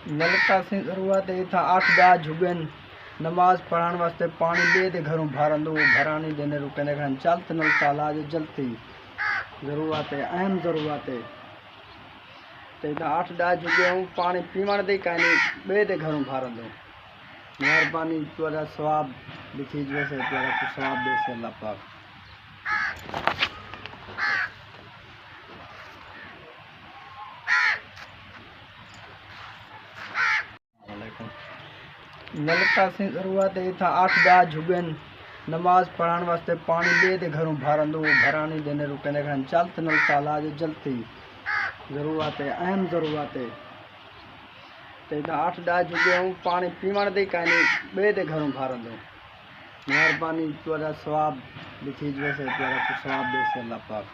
नलका से ज़रूरत है था 8 ॾह जुगन नमाज पढ़ण वास्ते पानी ॿिए ते घरों भारंदो घरानी देने रुकने खान चलत नलका लाज जलती ज़रूरत है अहम ज़रूरत है ते 8 ॾह जुगे पानी पीवण दे काने ॿिए ते घरों भारंदो मेहरबानी तुरा सवाब लिखी जो से तुरा को सवाब दे से अल्लाह पाक। नलका से ज़रूरत है था 8 ॾह जुगन नमाज पढ़ण वास्ते पानी ॿिए ते घरों भारंदो घरानी देने रुकने खान चलत नलका लाज जलती ज़रूरत है अहम ज़रूरत है ते 8 ॾह जुगे पानी पीवण दे काने ॿिए ते घरों भारंदो मेहरबानी तुरा सवाब लिखी जो से तुरा को सवाब दे से अल्लाह पाक।